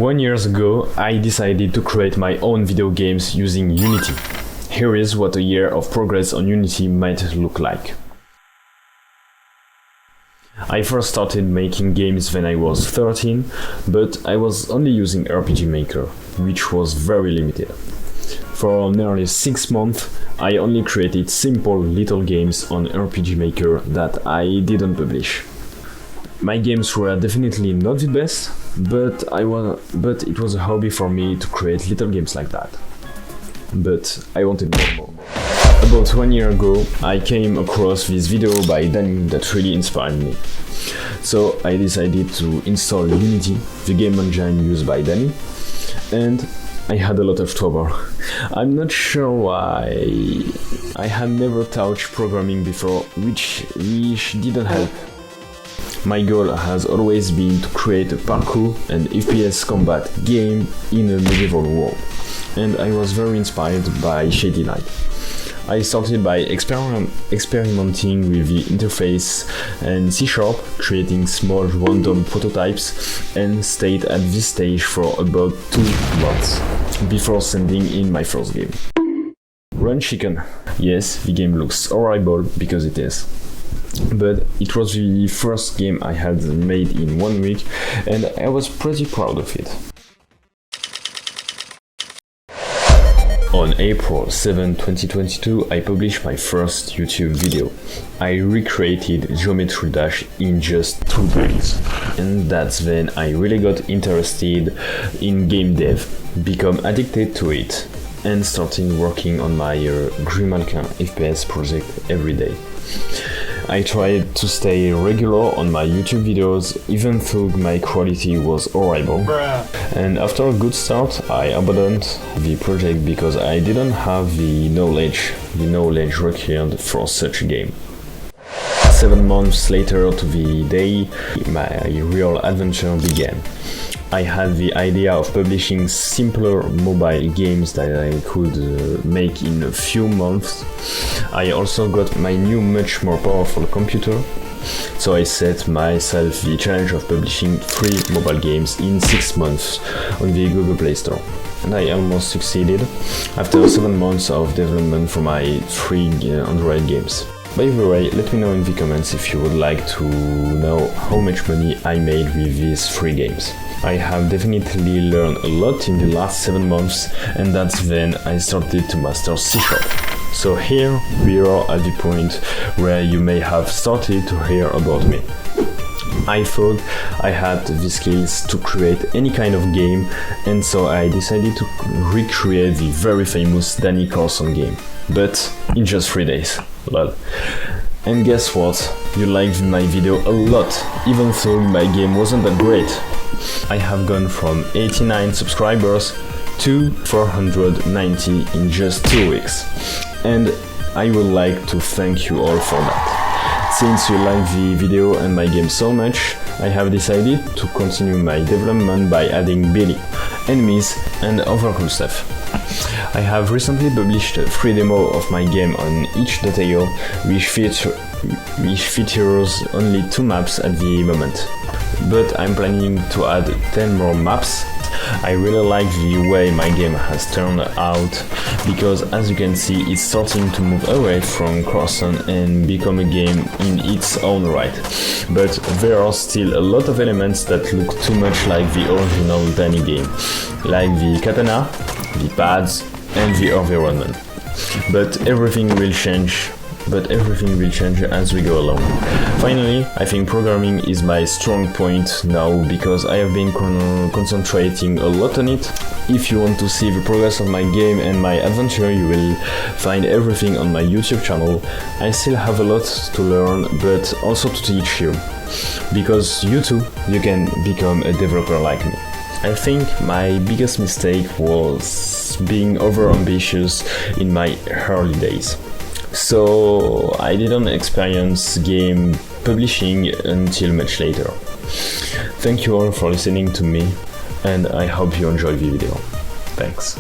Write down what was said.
1 year ago, I decided to create my own video games using Unity. Here is what a year of progress on Unity might look like. I first started making games when I was 13, but I was only using RPG Maker, which was very limited. For nearly 6 months, I only created simple little games on RPG Maker that I didn't publish. My games were definitely not the best, but it was a hobby for me to create little games like that. But I wanted more. About 1 year ago, I came across this video by Danny that really inspired me. So I decided to install Unity, the game engine used by Danny, and I had a lot of trouble. I'm not sure why. I had never touched programming before, which didn't help. My goal has always been to create a parkour and FPS combat game in a medieval world, and I was very inspired by Shady Light. I started by experimenting with the interface and C#, creating small random prototypes, and stayed at this stage for about 2 months before sending in my first game. Run Chicken. Yes, the game looks horrible because it is. But it was the first game I had made in 1 week, and I was pretty proud of it. On April 7, 2022, I published my first YouTube video. I recreated Geometry Dash in just 2 days. And that's when I really got interested in game dev, become addicted to it, and started working on my Grimalkin FPS project every day. I tried to stay regular on my YouTube videos, even though my quality was horrible. And after a good start, I abandoned the project because I didn't have the knowledge required for such a game. 7 months later to the day, my real adventure began. I had the idea of publishing simpler mobile games that I could make in a few months. I also got my new, much more powerful computer, so I set myself the challenge of publishing 3 mobile games in 6 months on the Google Play Store. And I almost succeeded after 7 months of development for my 3 Android games. By the way, let me know in the comments if you would like to know how much money I made with these 3 games. I have definitely learned a lot in the last 7 months, and that's when I started to master C#. So here we are at the point where you may have started to hear about me. I thought I had the skills to create any kind of game, and so I decided to recreate the very famous Danny Karlson game, but in just 3 days. Lol. And guess what? You liked my video a lot, even though my game wasn't that great. I have gone from 89 subscribers to 490 in just 2 weeks, and I would like to thank you all for that. Since you liked the video and my game so much, I have decided to continue my development by adding Billy, enemies, and other cool stuff. I have recently published 3 demos of my game on itch.io, which features only 2 maps at the moment. But I'm planning to add 10 more maps. I really like the way my game has turned out, because as you can see, it's starting to move away from Karlson and become a game in its own right. But there are still a lot of elements that look too much like the original Danny game, like the katana, the pads, and the environment. But everything will change as we go along. Finally, I think programming is my strong point now, because I have been concentrating a lot on it. If you want to see the progress of my game and my adventure, you will find everything on my YouTube channel. I still have a lot to learn, but also to teach you, because you too, you can become a developer like me. I think my biggest mistake was being overambitious in my early days. So I didn't experience game publishing until much later. Thank you all for listening to me, and I hope you enjoyed the video. Thanks.